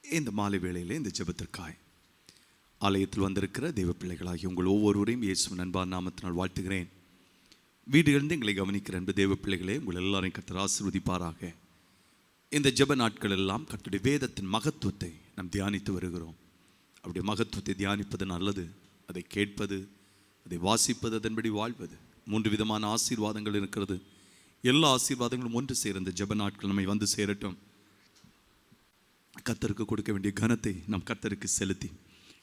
இந்த மாலை வேளையில் இந்த ஜெபத்திற்காய் ஆலயத்தில் வந்திருக்கிற தெய்வ பிள்ளைகளாகி உங்கள் ஒவ்வொருவரையும் இயேசுவின் அன்பான நாமத்தினால் வாழ்த்துகிறேன். வீடுகளிலிருந்து எங்களை கவனிக்கிற அன்பு தெய்வ பிள்ளைகளே, உங்கள் எல்லாரையும் கர்த்தர் ஆசீர்வதிப்பாராக. இந்த ஜெப நாட்கள் எல்லாம் கர்த்தருடைய வேதத்தின் மகத்துவத்தை நாம் தியானித்து வருகிறோம். அவருடைய மகத்துவத்தை தியானிப்பது நல்லது, அதை கேட்பது, அதை வாசிப்பது, அதன்படி வாழ்வது. 3 விதமான ஆசீர்வாதங்கள் இருக்கிறது. எல்லா ஆசீர்வாதங்களும் ஒன்று சேர இந்த ஜெப நாட்கள் நம்மை வந்து சேரட்டும். கர்த்தருக்கு கொடுக்க வேண்டிய கனத்தை நம் கர்த்தருக்கு செலுத்தி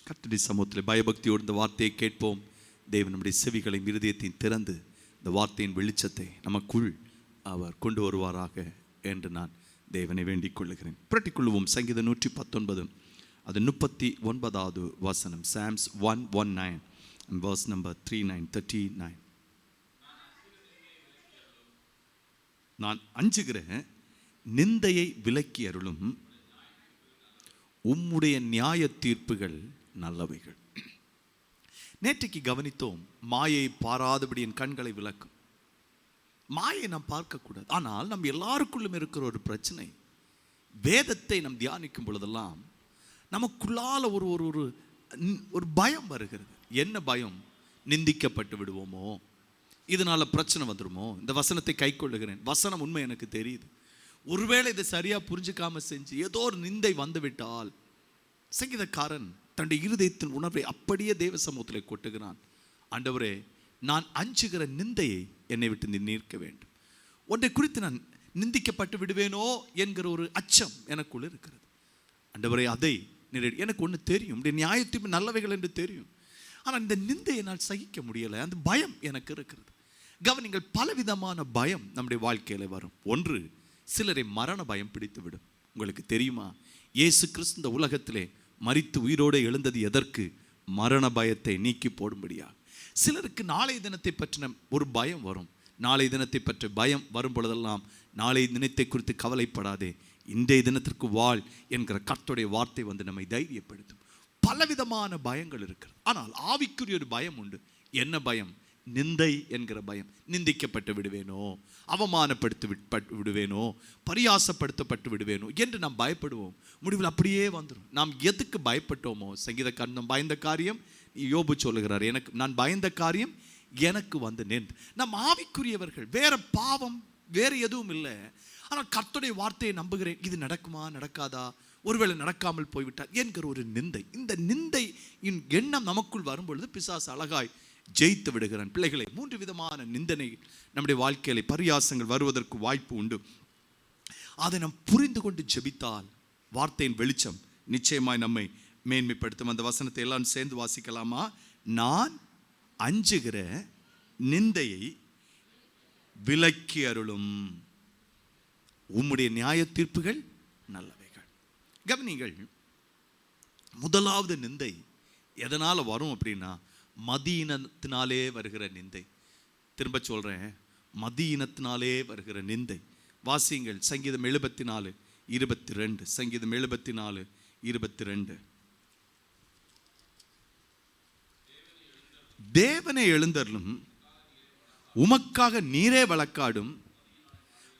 கர்த்தருடைய சமூகத்தில் பயபக்தியோடு இந்த வார்த்தையை கேட்போம். தேவன் நம்முடைய செவிகளையும் இருதயத்தையும் திறந்து இந்த வார்த்தையின் வெளிச்சத்தை நமக்குள் அவர் கொண்டு வருவாராக என்று நான் தேவனை வேண்டிக் கொள்ளுகிறேன். புரட்டிக்கொள்ளுவோம். சங்கீதம் 119 அது 39வது வசனம். Psalms 119 and verse number 39. நான் அஞ்சுகிற நிந்தையை விலக்கி அருளும் உம்முடைய நியாய தீர்ப்புகள் நல்லவைகள். நேற்றைக்கு கவனித்தோம், மாயை பாராதபடி என் கண்களை விலக்கும். மாயை நாம் பார்க்கக்கூடாது. ஆனால் நம் எல்லாருக்குள்ளும் இருக்கிற ஒரு பிரச்சனை, வேதத்தை நாம் தியானிக்கும் பொழுதெல்லாம் நமக்குள்ளால ஒரு ஒரு ஒரு பயம் வருகிறது. என்ன பயம்? நிந்திக்கப்பட்டு விடுவோமோ, இதனால பிரச்சனை வந்துடுமோ. இந்த வசனத்தை கை கொள்ளுகிறேன், வசனம் உண்மை எனக்கு தெரியுது. ஒருவேளை இதை சரியா புரிஞ்சுக்காம செஞ்சு ஏதோ ஒரு நிந்தை வந்து விட்டால், சங்கீதக்காரன் தன்னுடைய இருதயத்தின் உணர்வை அப்படியே தேவ சமூகத்தில் கொட்டுகிறான். ஆண்டவரே, நான் அஞ்சுகிற நிந்தையை என்னை விட்டு நீர்க்க வேண்டும். ஒன்றை குறித்து நான் நிந்திக்கப்பட்டு விடுவேனோ என்கிற ஒரு அச்சம் எனக்குள் இருக்கிறது. ஆண்டவரே, அதை எனக்கு ஒன்று தெரியும், உடைய நியாயத்தீர்ப்பு நல்லவைகள் என்று தெரியும். ஆனால் இந்த நிந்தையை நான் சகிக்க முடியலை, அந்த பயம் எனக்கு இருக்கிறது. கவனிங்கள், பலவிதமான பயம் நம்முடைய வாழ்க்கையில் வரும். ஒன்று, சிலரை மரண பயம் பிடித்து விடும். உங்களுக்கு தெரியுமா, இயேசு கிறிஸ்து இந்த உலகத்திலே மரித்து உயிரோடு எழுந்தது எதற்கு? மரண பயத்தை நீக்கி போடும்படியா. சிலருக்கு நாளை தினத்தை பற்றின ஒரு பயம் வரும். நாளை தினத்தை பற்றி பயம் வரும் பொழுதெல்லாம், நாளை தினத்தை குறித்து கவலைப்படாதே, இன்றைய தினத்திற்கு வாழ் என்கிற கர்த்தருடைய வார்த்தை வந்து நம்மை தைரியப்படுத்தும். பலவிதமான பயங்கள் இருக்கிறது. ஆனால் ஆவிக்குரிய ஒரு பயம் உண்டு. என்ன பயம்? நிந்தை என்கிற பயம். நிந்திக்கப்பட்டு விடுவேனோ, அவமானப்படுத்தி விடுவேனோ, பரியாசப்படுத்தப்பட்டு விடுவேனோ என்று நாம் பயப்படுவோம். முடிவில் அப்படியே வந்துடும். நாம் எதுக்கு பயப்பட்டோமோ, சங்கீதக்காரன் நாம் பயந்த காரியம், யோபு சொல்லுகிறார், நான் பயந்த காரியம் எனக்கு வந்து நின்று. நம் ஆவிக்குரியவர்கள், வேற பாவம் வேற எதுவும் இல்லை. ஆனால் கர்த்தருடைய வார்த்தையை நம்புகிறேன், இது நடக்குமா நடக்காதா, ஒருவேளை நடக்காமல் போய்விட்டார் என்கிற ஒரு நிந்தை. இந்த நிந்தை எண்ணம் நமக்குள் வரும்பொழுது பிசாசு அழகாய் ஜெயித்து விடுகிறான். பிள்ளைகளை, 3 விதமான நிந்தனை நம்முடைய வாழ்க்கையில பரியாசங்கள் வருவதற்கு வாய்ப்பு உண்டு. அதை நாம் புரிந்து கொண்டு ஜெபித்தால் வார்த்தையின் வெளிச்சம் நிச்சயமாய் நம்மை மேன்மைப்படுத்தும். அந்த வசனத்தை எல்லாம் சேர்ந்து வாசிக்கலாமா? நான் அஞ்சுகிற நிந்தையை விலக்கி அருளும் உம்முடைய நியாய தீர்ப்புகள் நல்லவைகள். கவனிங்கள், முதலாவது நிந்தை எதனால வரும் அப்படின்னா, மதியினத்தினாலே வருகிற நிந்தை. திரும்ப சொல்றேன், மதியினத்தினாலே வருகிற நிந்தை. வாசியுங்கள், சங்கீதம் 74:22. சங்கீதம் 74:22. தேவனே எழுந்தருளும், உமக்காக நீரே வழக்காடும்,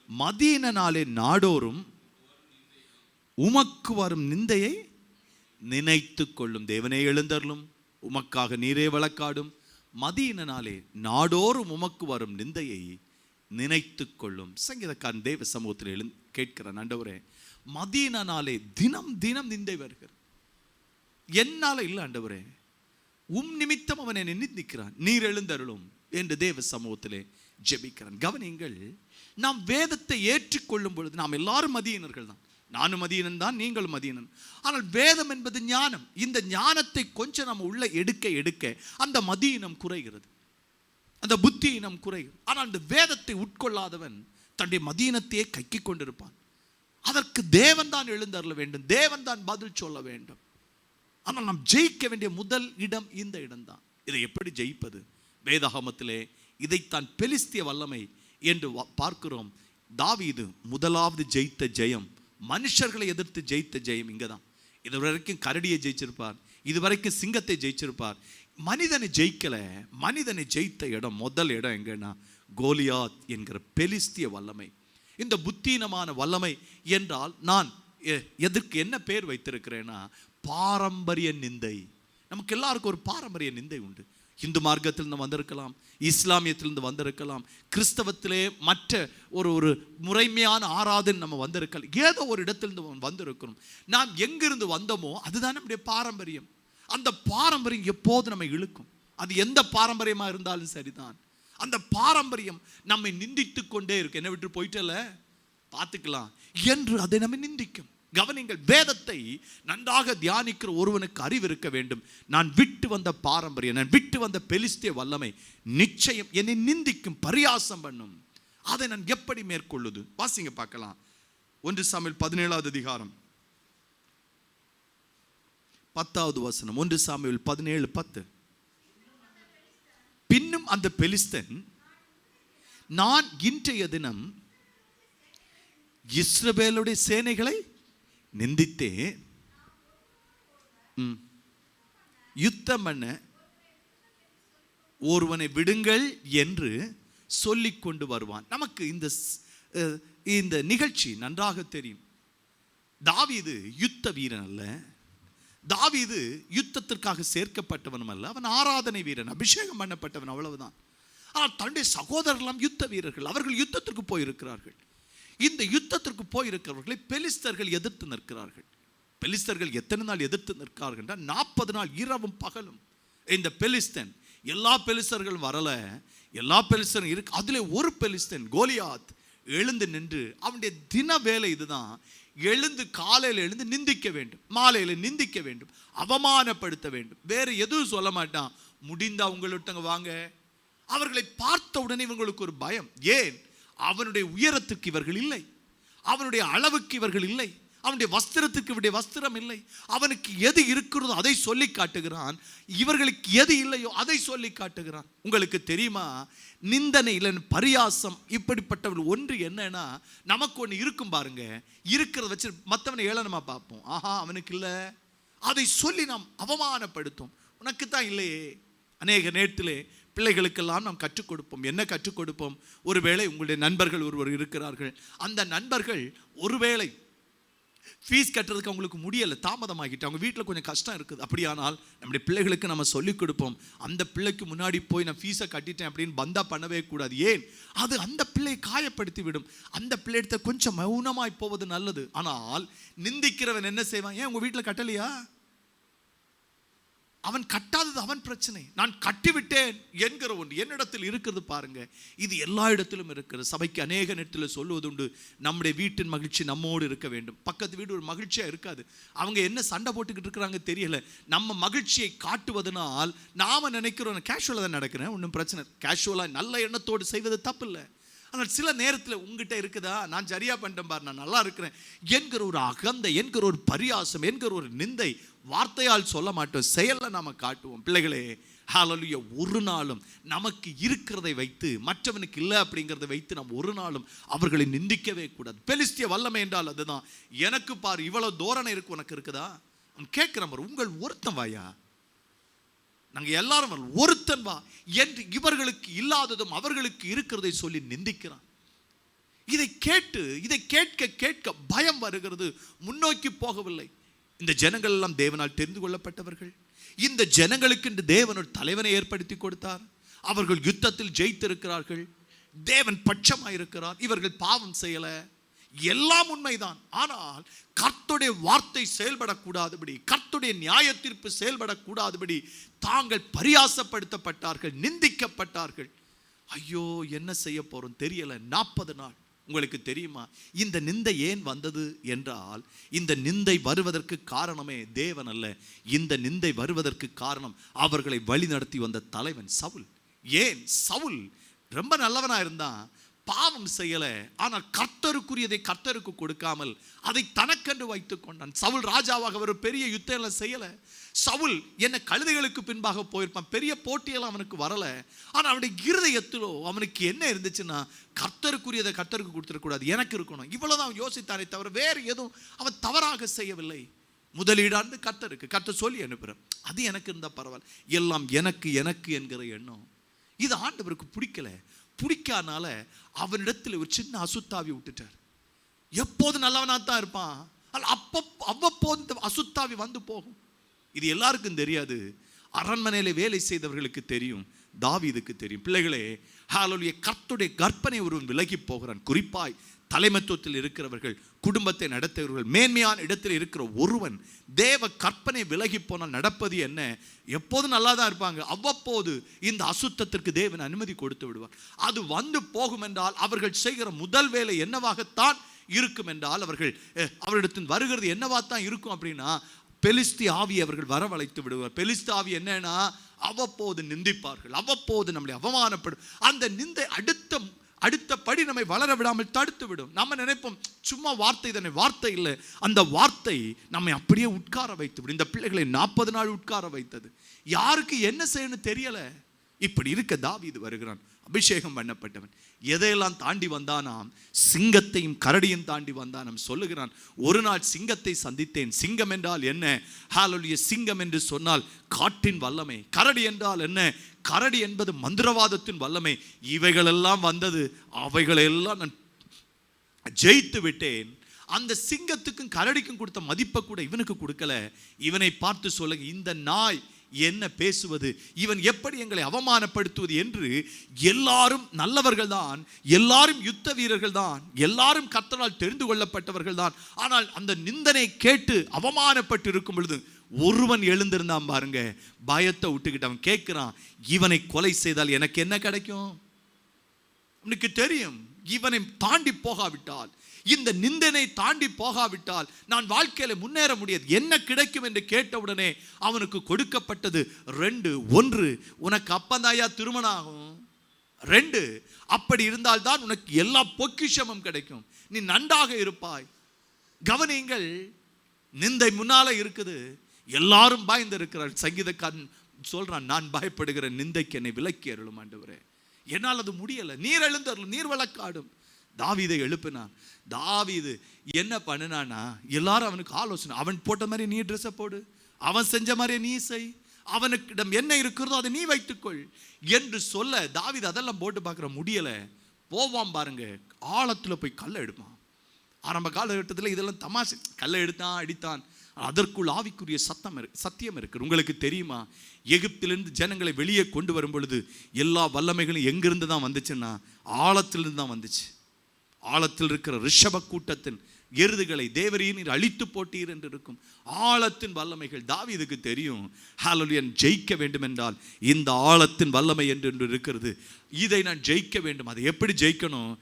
மதியினாலே நாடோறும் உமக்கு வரும் நிந்தையை நினைத்து கொள்ளும். தேவனே எழுந்தருளும், உமக்காக நீரே வழக்காடும், மதியினாலே நாடோறும் உமக்கு வரும் நிந்தையை நினைத்து கொள்ளும். சங்கீதக்காரன் தேவ சமூகத்தில் கேட்கிறான், ஆண்டவரே, மதியினாலே தினம் தினம் நிந்தை வருகிறது, என்னால இல்லை ஆண்டவரே, நிமித்தம் அவன் என்னை நிந்திக்கிறான், நீர் எழுந்தருளும் என்று தேவ சமூகத்திலே ஜெபிக்கிறான். கவனிங்கள், நாம் வேதத்தை ஏற்றுக்கொள்ளும் பொழுது நாம் எல்லாரும் மதியினர்கள் தான். நானும் மதியனன் தான், நீங்களும் மதியனன். ஆனால் வேதம் என்பது ஞானம். இந்த ஞானத்தை கொஞ்சம் நம்ம உள்ள எடுக்க எடுக்க அந்த மதியினம் குறைகிறது, அந்த புத்தியினம் குறைகிறது. ஆனால் இந்த வேதத்தை உட்கொள்ளாதவன் தன்னுடைய மதியினத்தையே கைக்கிக் கொண்டிருப்பான். அதற்கு தேவன் தான் எழுந்தருள வேண்டும், தேவன் தான் பதில் சொல்ல வேண்டும். ஆனால் நாம் ஜெயிக்க வேண்டிய முதல் இடம் இந்த இடம்தான். இதை எப்படி ஜெயிப்பது? வேதாகமத்திலே இதைத்தான் பெலிஸ்திய வல்லமை என்று பார்க்கிறோம். தாவீது முதலாவது ஜெயித்த ஜெயம், மனுஷர்களை எதிர்த்து ஜெயித்த ஜெயம் இங்கதான். இதுவரைக்கும் கரடியை ஜெயிச்சிருப்பார், இதுவரைக்கும் சிங்கத்தை ஜெயிச்சிருப்பார். மனிதனை ஜெயிக்கல. மனிதனை ஜெயித்த இடம், முதல் இடம் எங்கன்னா கோலியாத் என்கிற பெலிஸ்திய வல்லமை. இந்த புத்தீனமான வல்லமை என்றால் நான் எதற்கு என்ன பேர் வைத்திருக்கிறேன்னா பாரம்பரிய நிந்தை. நமக்கு எல்லாருக்கும் ஒரு பாரம்பரிய நிந்தை உண்டு. இந்து மார்க்கத்திலிருந்து வந்திருக்கலாம், இஸ்லாமியத்திலிருந்து வந்திருக்கலாம், கிறிஸ்தவத்திலே மற்ற ஒரு முறைமையான ஆராதனை நம்ம வந்திருக்கலாம், ஏதோ ஒரு இடத்திலிருந்து வந்திருக்கிறோம். நாம் எங்கிருந்து வந்தோமோ அதுதான் நம்முடைய பாரம்பரியம். அந்த பாரம்பரியம் எப்போது நம்ம இழுக்கும். அது எந்த பாரம்பரியமாக இருந்தாலும் சரிதான், அந்த பாரம்பரியம் நம்மை நிந்தித்து கொண்டே இருக்கு. என்ன விட்டு போயிட்டல பார்த்துக்கலாம் என்று அதை நம்ம நிந்திக்கும். கவனிங்கள், வேதத்தை நன்றாக தியானிக்கிற ஒருவனுக்கு அறிவு இருக்க வேண்டும். நான் விட்டு வந்த பாரம்பரியம், நான் விட்டு வந்த பெலிஸ்திய வல்லமை நிச்சயம் என்னை நிந்திக்கும், பரியாசம் பண்ணும். அதை நான் எப்படி மேற்கொள்ளுது? வாசிங்க பார்க்கலாம். 1 சாமுவேல் 17வது அதிகாரம் 10வது வசனம். 1 சாமுவேல் 17:10. பின்னும் அந்த பெலிஸ்தன், நான் இன்றைய தினம் இஸ்ரவேலுடைய சேனைகளை நிந்தித்தே யுத்தம் பண்ண ஒருவனை விடுங்கள் என்று சொல்லிக் கொண்டு வருவான். நமக்கு இந்த நிகழ்ச்சி நன்றாக தெரியும். தாவீது யுத்த வீரன் அல்ல, தாவீது யுத்தத்திற்காக சேர்க்கப்பட்டவனும் அல்ல, அவன் ஆராதனை வீரன், அபிஷேகம் பண்ணப்பட்டவன், அவ்வளவுதான். ஆனால் தன்னுடைய சகோதரர்கள் யுத்த வீரர்கள், அவர்கள் யுத்தத்திற்கு போயிருக்கிறார்கள். இந்த யுத்தத்திற்கு போயிருக்கிறவர்களை பெலிஸ்தர்கள் எதிர்த்து நிற்கிறார்கள். பெலிஸ்தர்கள் எத்தனை நாள் எதிர்த்து நிற்கிறார்கள்? 40 நாள் இரவும் பகலும். இந்த பெலிஸ்தன், எல்லா பெலிஸ்தர்களும் வரல, எல்லா பெலிஸ்தரும் இருக்கு. அதிலே ஒரு பெலிஸ்தன் கோலியாத் எழுந்து நின்று, அவனுடைய தின வேலை இதுதான், எழுந்து காலையில் எழுந்து நிந்திக்க வேண்டும், மாலையில் நிந்திக்க வேண்டும், அவமானப்படுத்த வேண்டும். வேறு எதுவும் சொல்ல மாட்டான். முடிந்தா உங்கள்கிட்ட வாங்க. அவர்களை பார்த்த உடனே இவங்களுக்கு ஒரு பயம். ஏன்? அவனுடைய உயரத்துக்கு இவர்கள் இல்லை, அவனுடைய அளவுக்கு இவர்கள் இல்லை, அவனுடைய வஸ்திரத்துக்கு இவருடைய வஸ்திரம் இல்லை. அவனுக்கு எது இருக்கிறதோ அதை சொல்லி காட்டுகிறான், இவர்களுக்கு எது இல்லையோ அதை சொல்லி காட்டுகிறான். உங்களுக்கு தெரியுமா, நிந்தனை இல்லைன்னு பரியாசம் இப்படிப்பட்டவர்கள் ஒன்று என்னன்னா, நமக்கு ஒன்று இருக்கும் பாருங்க, இருக்கிறத வச்சு மற்றவனை ஏளனமா பார்ப்போம். ஆஹா அவனுக்கு இல்லை, அதை சொல்லி நாம் அவமானப்படுத்தும். உனக்கு தான் இல்லையே. அநேக நேரத்திலே பிள்ளைகளுக்கெல்லாம் நாம் கற்றுக் கொடுப்போம். என்ன கற்றுக் கொடுப்போம்? ஒருவேளை உங்களுடைய நண்பர்கள் ஒருவர் இருக்கிறார்கள், அந்த நண்பர்கள் ஒருவேளை ஃபீஸ் கட்டுறதுக்கு அவங்களுக்கு முடியலை, தாமதமாகிட்டு, அவங்க வீட்டில் கொஞ்சம் கஷ்டம் இருக்குது. அப்படியானால் நம்முடைய பிள்ளைகளுக்கு நம்ம சொல்லிக் கொடுப்போம், அந்த பிள்ளைக்கு முன்னாடி போய் நான் ஃபீஸை கட்டிட்டேன் அப்படின்னு பந்தா பண்ணவே கூடாது. ஏன்? அது அந்த பிள்ளையை காயப்படுத்தி விடும். அந்த பிள்ளைகிட்ட கொஞ்சம் மௌனமாய் போவது நல்லது. ஆனால் நிந்திக்கிறவன் என்ன செய்வான்? ஏன் உங்கள் வீட்டில் கட்டலையா? அவன் கட்டாதது அவன் பிரச்சனை, நான் கட்டிவிட்டேன் என்கிற ஒன்று என்னிடத்தில் இருக்கிறது பாருங்க. இது எல்லா இடத்திலும் இருக்கிறது. சபைக்கு அநேக நேரத்தில் சொல்லுவது உண்டு, நம்முடைய வீட்டின் மகிழ்ச்சி நம்மோடு இருக்க வேண்டும். பக்கத்து வீடு ஒரு மகிழ்ச்சியா இருக்காது, அவங்க என்ன சண்டை போட்டுக்கிட்டு இருக்கிறாங்க தெரியல. நம்ம மகிழ்ச்சியை காட்டுவதனால் நாம நினைக்கிறோம் கேஷுவலாக தான் நடக்கிறேன், ஒன்றும் பிரச்சனை, கேஷுவலாக நல்ல எண்ணத்தோடு செய்வது தப்பு இல்லை. ஆனால் சில நேரத்தில் உங்ககிட்ட இருக்குதா, நான் சரியா பண்ணிட்டேன் பாரு, நான் நல்லா இருக்கிறேன் என்கிற ஒரு அகந்தை, என்கிற ஒரு பரியாசம், என்கிற ஒரு நிந்தை வார்த்தையால் சொல்ல மாட்டோம், செயல்ல நாம காட்டுவோம். பிள்ளைகளே, ஹல்லேலூயா, ஒரு நாளும் நமக்கு இருக்கிறதை வைத்து மற்றவனுக்கு இல்லை அப்படிங்கிறத வைத்து நாம் ஒரு நாளும் அவர்களை நிந்திக்கவே கூடாது. பெலிஸ்திய வல்லமை என்றால் அதுதான். எனக்கு பாரு இவ்வளவு தோரணை இருக்கு, உனக்கு இருக்குதா? அவன் கேட்கிறேன், உங்கள் ஒருத்தன் வாயா, நாங்கள் எல்லாரும் ஒருத்தன் வா என்று இவர்களுக்கு இல்லாததும் அவர்களுக்கு இருக்கிறதை சொல்லி நிந்திக்கிறான். இதை கேட்க கேட்க பயம் வருகிறது, முன்னோக்கி போகவில்லை. இந்த ஜனங்கள் எல்லாம் தேவனால் தெரிந்து கொள்ளப்பட்டவர்கள். இந்த ஜனங்களுக்கு என்று தேவன் ஒரு தலைவனை ஏற்படுத்தி கொடுத்தார். அவர்கள் யுத்தத்தில் ஜெயித்திருக்கிறார்கள், தேவன் பட்சமாயிருக்கிறார், இவர்கள் பாவம் செய்யல, எல்லாம் உண்மைதான். ஆனால் கர்த்தருடைய வார்த்தை செயல்படக்கூடாதபடி, கர்த்தருடைய நியாய தீர்ப்பு செயல்படக்கூடாதபடி தாங்கள் பரியாசப்படுத்தப்பட்டார்கள், நிந்திக்கப்பட்டார்கள். ஐயோ என்ன செய்ய போறோம் தெரியல. 40 நாள். உங்களுக்கு தெரியுமா இந்த நிந்தை ஏன் வந்தது என்றால், இந்த நிந்தை வருவதற்கு காரணமே தேவன் அல்ல. இந்த நிந்தை வருவதற்கு காரணம் அவர்களை வழி நடத்தி வந்த தலைவன் சவுல். ஏன்? சவுல் ரொம்ப நல்லவனா இருந்தான், பாவம் செய்யல, ஆனால் கர்த்தருக்குரியதை கர்த்தருக்கு கொடுக்காமல் அதை தனக்கென்று வைத்துக் கொண்டான். சவுல் ராஜாவாக ஒரு பெரிய யுத்தம் செய்யல. சவுல் என்ன கழுதைகளுக்கு பின்பாக போயிருப்பான், பெரிய போட்டியெல்லாம் அவனுக்கு வரல. ஆனால் அவனுடைய இருதயத்திலோ அவனுக்கு என்ன இருந்துச்சுன்னா, கர்த்தருக்குரியதை கர்த்தருக்கு கொடுத்துடக்கூடாது, எனக்கு இருக்கணும், இவ்வளவுதான் யோசித்தானே தவிர வேறு எதுவும் அவன் தவறாக செய்யவில்லை. முதலீடாந்து கர்த்தருக்கு, கர்த்தர் சொல்லி அனுப்புறேன், அது எனக்கு இருந்தால் பரவாயில்ல, எல்லாம் எனக்கு எனக்கு என்கிற எண்ணம் இது ஆண்டவருக்கு பிடிக்கல. பிடிக்காதனால அவனிடத்தில் ஒரு சின்ன அசுத்தாவி விட்டுட்டார். எப்போது நல்லவனா தான் இருப்பான், அவ்வப்போது இந்த அசுத்தாவி வந்து போகும். இது எல்லாருக்கும் தெரியாது. அரண்மனையில வேலை செய்தவர்களுக்கு தெரியும், தாவீதுக்கு தெரியும். பிள்ளைகளே, ஹல்லேலூயா, கர்த்தருடைய கற்பனை ஒருவன் விலகி போகிறான். குறிப்பாய் தலைமைத்துவத்தில் இருக்கிறவர்கள், குடும்பத்தை நடத்துகிறவர்கள், மேன்மையான இடத்தில் இருக்கிற ஒருவன் தேவ கற்பனை விலகி போனால் நடப்பது என்ன? எப்போதும் நல்லா தான் இருப்பாங்க, அவ்வப்போது இந்த அசுத்தத்திற்கு தேவன் அனுமதி கொடுத்து விடுவார். அது வந்து போகும் என்றால் அவர்கள் செய்கிற முதல் வேலை என்னவாகத்தான் இருக்கும் என்றால், அவரிடத்தில் வருகிறது என்னவாத்தான் இருக்கும் அப்படின்னா, பெலிஸ்தி ஆவியை அவர்கள் வரவழைத்து விடுவார். பெலிஸ்தி ஆவி என்னன்னா, அவ்வப்போது நிந்திப்பார்கள், அவ்வப்போது நம்மளை அவமானப்படும். அந்த நிந்தை அடுத்த படி நம்மை வளர விடாமல் தடுத்து விடும். நம்ம நினைப்போம் சும்மா வார்த்தை தானே, வார்த்தை இல்லை. அந்த வார்த்தை நம்மை அப்படியே உட்கார வைத்து விடும். இந்த பிள்ளைகளை 40 நாள் உட்கார வைத்தது. யாருக்கு என்ன செய்யணும் தெரியல. இப்படி இருக்க தாவீது வருகிறான், அபிஷேகம் பண்ணப்பட்டவன். எதையெல்லாம் தாண்டி வந்தானாம்? சிங்கத்தையும் கரடியும் தாண்டி வந்தானாம். சொல்லுகிறான், ஒரு நாள் சிங்கத்தை சந்தித்தேன். சிங்கம் என்றால் என்ன? ஹல்லேலூயா, சிங்கம் என்று சொன்னால் காட்டின் வல்லமை. கரடி என்றால் என்ன? கரடி என்பது மந்திரவாதத்தின் வல்லமை. இவைகளெல்லாம் வந்தது, அவைகளெல்லாம் நான் ஜெயித்து விட்டேன். அந்த சிங்கத்துக்கும் கரடிக்கும் கொடுத்த மதிப்பை கூட இவனுக்கு கொடுக்கல. இவனை பார்த்து சொல்லுங்க, இந்த நாய் என்ன பேசுவது, இவன் எப்படி எங்களை அவமானப்படுத்துவது என்று. எல்லாரும் நல்லவர்கள் தான், எல்லாரும் யுத்த வீரர்கள் தான், எல்லாரும் கர்த்தரால் தெரிந்து கொள்ளப்பட்டவர்கள் தான். ஆனால் அந்த நிந்தனை கேட்டு அவமானப்பட்டு இருக்கும் பொழுது ஒருவன் எழுந்திருந்தான் பாருங்க, பயத்தை விட்டுக்கிட்டு அவன் கேட்கிறான், இவனை கொலை செய்தால் எனக்கு என்ன கிடைக்கும்? அவனுக்கு தெரியும், இவனை தாண்டி போகாவிட்டால், இந்த நிந்தனை தாண்டி போகாவிட்டால் நான் வாழ்க்கையில முன்னேற முடியாது. என்ன கிடைக்கும் என்று கேட்டவுடனே அவனுக்கு கொடுக்கப்பட்டது 2. 1, உனக்கு அப்பந்தாயா திருமணம் ஆகும். 2, அப்படி இருந்தால் தான் உனக்கு எல்லா பொக்கிஷமும் கிடைக்கும், நீ நன்றாக இருப்பாய். கவனிங்கள், நிந்தை முன்னால இருக்குது, எல்லாரும் பயந்து இருக்கிறார். சங்கீதக்காரன் சொல்றான், நான் பயப்படுகிற நிந்தைக்கு என்னை விலக்கி அருளும் ஆண்டவரே, என்னால் அது முடியல, நீர் எழுந்தருளும், நீர் வழக்காடும். தாவீதை எழுப்பினான். தாவீது என்ன பண்ணினானா, எல்லாரும் அவனுக்கு ஆலோசனை, அவன் போட்ட மாதிரி நீ ட்ரெஸ்ஸை போடு, அவன் செஞ்ச மாதிரி நீ செய், அவனுக்கிடம் என்ன இருக்கிறதோ அதை நீ வைத்துக்கொள் என்று சொல்ல, தாவீது அதெல்லாம் போட்டு பார்க்குற முடியலை. போவான் பாருங்க, ஆழத்தில் போய் கல்லை எடுப்பான். ஆரம்ப காலகட்டத்தில் இதெல்லாம் தமாஷை, கல்லை எடுத்தான், அடித்தான். அதற்குள் ஆவிக்குரிய சத்தியம் இருக்கு. உங்களுக்கு தெரியுமா, எகிப்திலிருந்து ஜனங்களை வெளியே கொண்டு வரும் பொழுது எல்லா வல்லமைகளும் எங்கிருந்து தான் வந்துச்சுன்னா, ஆழத்திலிருந்து தான் வந்துச்சு. ஆழத்தில் இருக்கிற ரிஷப கூட்டத்தின் எருதுகளை தேவரீர் நீர் அழித்து போட்டீர் என்று இருக்கும் ஆழத்தின் வல்லமைகள் தாவீதுக்கு தெரியும். ஹல்லேலூயா, ஜெயிக்க வேண்டும் என்றால் இந்த ஆழத்தின் வல்லமை என்று இருக்கிறது, இதை நான் ஜெயிக்க வேண்டும். அதை எப்படி ஜெயிக்கணும்?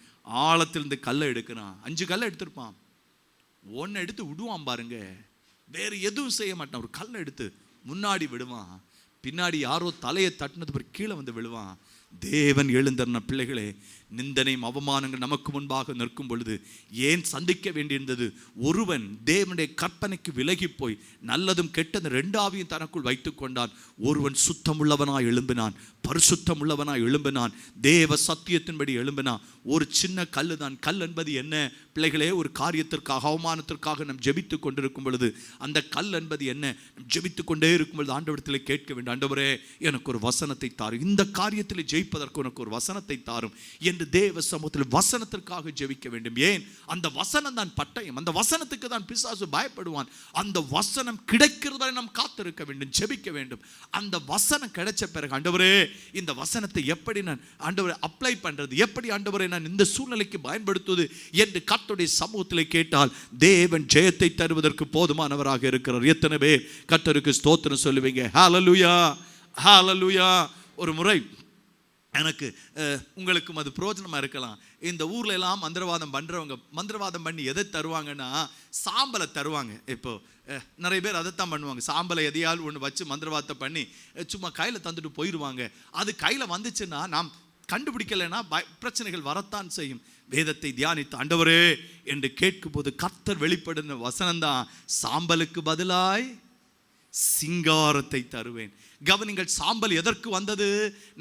ஆழத்திலிருந்து கல்லை எடுக்கிறான். 5 கல்லை எடுத்திருப்பான், 1 எடுத்து விடுவான் பாருங்க, வேறு எதுவும் செய்ய மாட்டான். ஒரு கல்லை எடுத்து முன்னாடி விடுவான், பின்னாடி யாரோ தலையை தட்டினது பிறகு கீழே வந்து விழுவான். தேவன் எழுந்தர்ன பிள்ளைகளே, நிந்தனையும் அவமானங்கள் நமக்கு முன்பாக நிற்கும் பொழுது ஏன் சந்திக்க வேண்டியிருந்தது? ஒருவன் தேவனுடைய கற்பனைக்கு விலகி போய் நல்லதும் கெட்டதும் 2 ஆவியும் தனக்குள் வைத்து கொண்டான். ஒருவன் சுத்தமுள்ளவனாய் எழும்பினான், பரிசுத்தம் உள்ளவனாய் எழும்பினான், தேவ சத்தியத்தின்படி எழும்பினான். ஒரு சின்ன கல்லு தான். கல் என்பது என்ன பிள்ளைகளே? ஒரு காரியத்திற்காக, அவமானத்திற்காக நாம் ஜெபித்து கொண்டிருக்கும் பொழுது அந்த கல் என்பது என்ன? ஜெபித்து கொண்டே இருக்கும் பொழுது ஆண்டவரிடத்தில் கேட்க வேண்டும், ஆண்டவரே எனக்கு ஒரு வசனத்தை தாரும், இந்த காரியத்தில் ஜெயிப்பதற்கு எனக்கு ஒரு வசனத்தை தாரும் என்று தேவ சமூகத்தில் வசனத்திற்காக ஜெபிக்க வேண்டும். ஏன்? அந்த வசனம் தான் பட்டயம், அந்த வசனத்துக்கு தான் பிசாசு பயப்படுவான். அந்த வசனம் கிடைக்கிறது வரை நாம் காத்திருக்க வேண்டும், ஜெபிக்க வேண்டும். அந்த வசனம் கிடைச்ச பிறகு ஆண்டவரே இந்த வசனத்தை எப்படி நான் ஆண்டவரே அப்ளை பண்றது, எப்படி ஆண்டவரே நான் இந்த சூழ்நிலைக்கு பயன்படுத்துவது என்று கர்த்தருடைய சமூகத்தில் கேட்டால் தேவன் ஜெயத்தை தருவதற்கு போதுமானவராக இருக்கிறார். எத்தனை பேர் கர்த்தருக்கு ஸ்தோத்திரம் சொல்லுவீங்க? ஹல்லேலூயா, ஹல்லேலூயா. ஒரு முறை எனக்கு உங்களுக்கும் அது பிரயோஜனமாக இருக்கலாம். இந்த ஊரில் எல்லாம் மந்திரவாதம் பண்ணுறவங்க மந்திரவாதம் பண்ணி எதை தருவாங்கன்னா சாம்பலை தருவாங்க. இப்போது நிறைய பேர் அதைத்தான் பண்ணுவாங்க, சாம்பலை எதையால் ஒன்று வச்சு மந்திரவாதத்தை பண்ணி சும்மா கையில் தந்துட்டு போயிடுவாங்க. அது கையில் வந்துச்சுன்னா நாம் கண்டுபிடிக்கலைன்னா பிரச்சனைகள் வரத்தான் செய்யும். வேதத்தை தியானித்து ஆண்டவரே என்று கேட்கும் போது கர்த்தர் வெளிப்படுன வசனம்தான், சாம்பலுக்கு பதிலாய் சிங்காரத்தை தருவேன். கவனிங்கள், சாம்பல் எதற்கு வந்தது?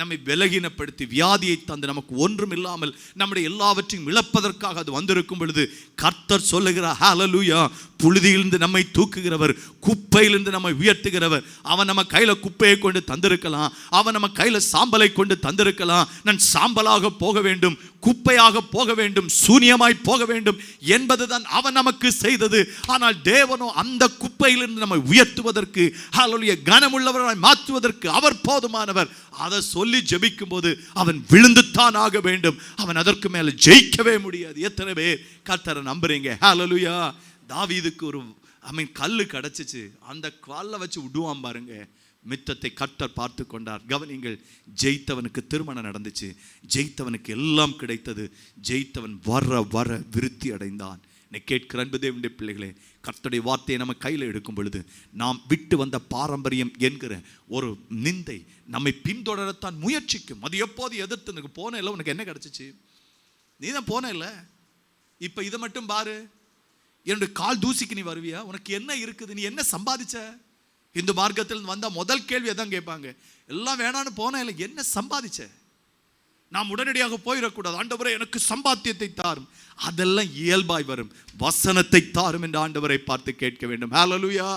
நம்மை விலகினப்படுத்தி வியாதியை தந்து நமக்கு ஒன்றும் இல்லாமல் நம்முடைய எல்லாவற்றையும் இழப்பதற்காக அது வந்திருக்கும் பொழுது கர்த்தர் சொல்லுகிறார், ஹல்லேலூயா, புழுதியிலிருந்து நம்மை தூக்குகிறவர், குப்பையிலிருந்து நம்மை உயர்த்துகிறவர். அவன் நம்ம கையில குப்பையை கொண்டு தந்திருக்கலாம், அவன் நம்ம கையில சாம்பலை கொண்டு தந்திருக்கலாம். நான் சாம்பலாக போக வேண்டும், குப்பையாக போக வேண்டும், சூனியமாய் போக வேண்டும் என்பதுதான் அவன் நமக்கு செய்தது. ஆனால் தேவனோ அந்த குப்பையிலிருந்து நம்மை உயர்த்துவதற்கு, ஹல்லேலூயா, கனமுள்ளவராய் மாற்றுவதற்கு அவர் போதுமானவர். அதை சொல்லி ஜெபிக்கும் போது அவன் விழுந்துத்தான் ஆக வேண்டும். அவன் அதற்கு மேல ஜெயிக்கவே முடியாது. எத்தனை பேர் கர்த்தரை நம்புறீங்க? ஹல்லேலூயா. தாவீதுக்கு ஒரு கல்லு கிடைச்சிச்சு, அந்த கால்ல வச்சு விடுவான் பாருங்க. மித்தத்தை கர்த்தர் பார்த்து கொண்டார். கவனிங்கள், ஜெயித்தவனுக்கு திருமணம் நடந்துச்சு, ஜெயித்தவனுக்கு எல்லாம் கிடைத்தது, ஜெயித்தவன் வர வர விருத்தி அடைந்தான். கேட்கிற அன்பு தேவனுடைய பிள்ளைகளே, கர்த்தருடைய வார்த்தையை நம்ம கையில் எடுக்கும் பொழுது நாம் விட்டு வந்த பாரம்பரியம் என்கிற ஒரு நிந்தை நம்மை பின்தொடரத்தான் முயற்சிக்கும். அது எப்போது எதிர்த்து போன இல்லை, உனக்கு என்ன கிடைச்சிச்சு? நீ தான் போன இல்லை, இப்போ இதை மட்டும் பாரு, என்னுடைய கால் தூசிக்கு நீ வருவியா? உனக்கு என்ன இருக்குது? நீ என்ன சம்பாதிச்ச? இந்து மார்க்கத்தில் வந்தால் முதல் கேள்வி அதான் கேட்பாங்க. எல்லாம் வேணான்னு போன இல்லை, என்ன சம்பாதிச்ச? நாம் உடனடியாக போயிடக்கூடாது. ஆண்டவரே எனக்கு சம்பாத்தியத்தை தாரும், அதெல்லாம் இயல்பாய் வரும். வசனத்தை தாரும் என்று ஆண்டவரை பார்த்து கேட்க வேண்டும். ஹல்லேலூயா,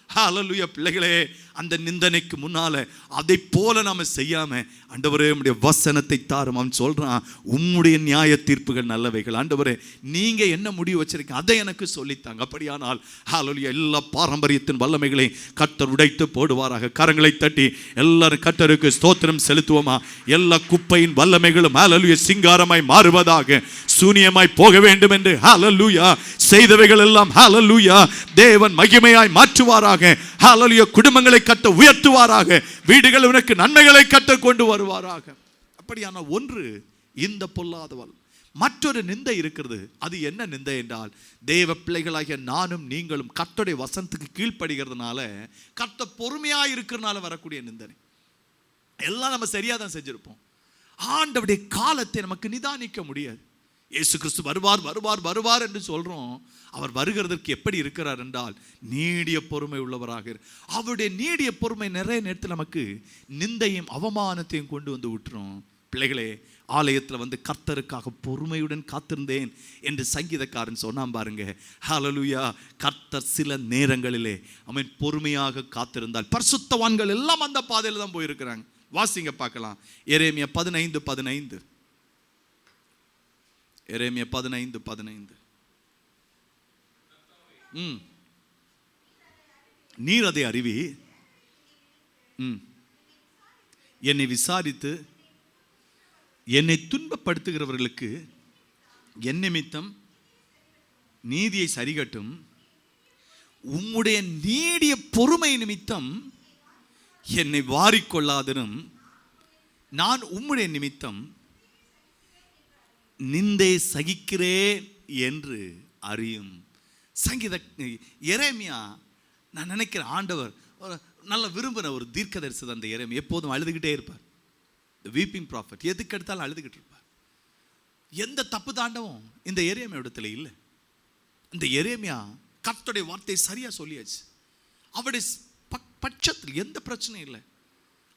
ஹல்லேலூயா. பிள்ளைகளே, அந்த நிந்தனைக்கு முன்னால அதை போல நாம செய்யாம, ஆண்டவரே உம்முடைய வசனத்தை தாரும். அவன் சொல்றான், உம்முடைய நியாய தீர்ப்புகள் நல்லவைகள். ஆண்டவரே நீங்க என்ன முடிவு வச்சிருக்கீங்க அதை எனக்கு சொல்லித்தாங்க. அப்படியானால் ஹல்லேலூயா, எல்லா பாரம்பரியத்தின் வல்லமைகளை கர்த்தர் உடைத்து போடுவாராக. கரங்களை தட்டி எல்லாரும் கர்த்தருக்கு ஸ்தோத்திரம் செலுத்துவோமா? எல்லா குப்பையின் வல்லமைகளும் ஹல்லேலூயா சிங்காரமாய் மாறுவதாக, சூனியமாய் போக வேண்டும் என்று ஹல்லேலூயா செய்தவைகள் எல்லாம் ஹல்லேலூயா தேவன் மகிமையாய் மாற்றுவாராக. ஹல்லேலூயா, குடும்பங்களை கட்ட உயர்த்துவாராக, வீடுகள் உனக்கு நன்மைகளை கட்ட கொண்டு வருவாராக. அப்படியான ஒன்று இந்த பொல்லாதவள். மற்றொரு நிந்தை இருக்கிறது. அது என்ன நிந்தை என்றால், தேவ பிள்ளைகளாகிய நானும் நீங்களும் கர்த்தருடைய வசனத்துக்கு கீழ்ப்படுகிறதுனால, கர்த்தர் பொறுமையாக இருக்கிறதுனால வரக்கூடிய நிந்தனை. எல்லாம் நம்ம சரியாக தான் செஞ்சிருப்போம், ஆண்டவருடைய காலத்தை நமக்கு நிதானிக்க முடியாது. இயேசு கிறிஸ்து வருவார் வருவார் வருவார் என்று சொல்றோம். அவர் வருகிறதற்கு எப்படி இருக்கிறார் என்றால் நீடிய பொறுமை உள்ளவராக. அவருடைய நீடிய பொறுமை நிறைய நேரத்தில் நமக்கு நிந்தையும் அவமானத்தையும் கொண்டு வந்து விட்டுரும். பிள்ளைகளே, ஆலயத்தில் வந்து கர்த்தருக்காக பொறுமையுடன் காத்திருந்தேன் என்று சங்கீதக்காரன் சொன்னான் பாருங்க. ஹல்லேலூயா. கர்த்தர் சில நேரங்களிலே அவன் பொறுமையாக காத்திருந்தால் பரிசுத்தவான்கள் எல்லாம் அந்த பாதையில் தான் போயிருக்கிறாங்க. வாசிங்க பார்க்கலாம். எரேமியா 15:15. எரேமியா 15:15. நீர் அதை அறிவி, என்னை விசாரித்து என்னை துன்பப்படுத்துகிறவர்களுக்கு என் நிமித்தம் நீதியை சரிகட்டும், உம்முடைய நீடிய பொறுமை நிமித்தம் என்னை வாரிக்கொள்ளாதரும், நான் உம்முடைய நிமித்தம் நிந்தை சகிக்கிறேன் என்று அறியும். சங்கீத எரேமியா, நான் நினைக்கிறேன் ஆண்டவர் நல்ல விரும்பின ஒரு தீர்க்கதரிசி தான். அந்த எரேமியா எப்போதும் அழுதுகிட்டே இருப்பார். வீப்பிங் ப்ராஃபட், எதுக்கு எடுத்தாலும் அழுதுகிட்டு இருப்பார். எந்த தப்பு தாண்டவும் இந்த எரேமியா இடத்துல இல்லை. இந்த எரேமியா கர்த்தருடைய வார்த்தை சரியா சொல்லியாச்சு. அவருடைய பட்சத்தில் எந்த பிரச்சனையும் இல்லை.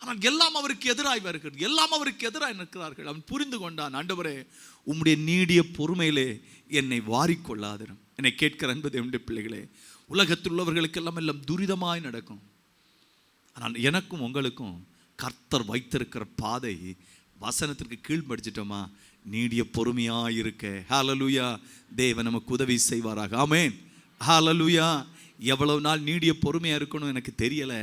ஆனால் எல்லாம் அவருக்கு எதிராக வருகிறது, எல்லாம் அவருக்கு எதிராக நிற்கிறார்கள். அவன் புரிந்து கொண்டான், ஆண்டவரே உம்முடைய நீடிய பொறுமையிலே என்னை வாரிக்கொள்ளாதரும். என்னை கேட்கிற அன்பு தேவனுடைய பிள்ளைகளே, உலகத்தில் உள்ளவர்களுக்கெல்லாம் எல்லாம் துரிதமாய் நடக்கும். ஆனால் எனக்கும் உங்களுக்கும் கர்த்தர் வைத்திருக்கிற பாதை வசனத்திற்கு கீழ்படிச்சிட்டோமா, நீடிய பொறுமையாக இருக்க. ஹல்லேலூயா. தேவன் நமக்கு உதவி செய்வாராக. ஆமென். ஹல்லேலூயா. எவ்வளவு நாள் நீடிய பொறுமையாக இருக்கணும் எனக்கு தெரியலை.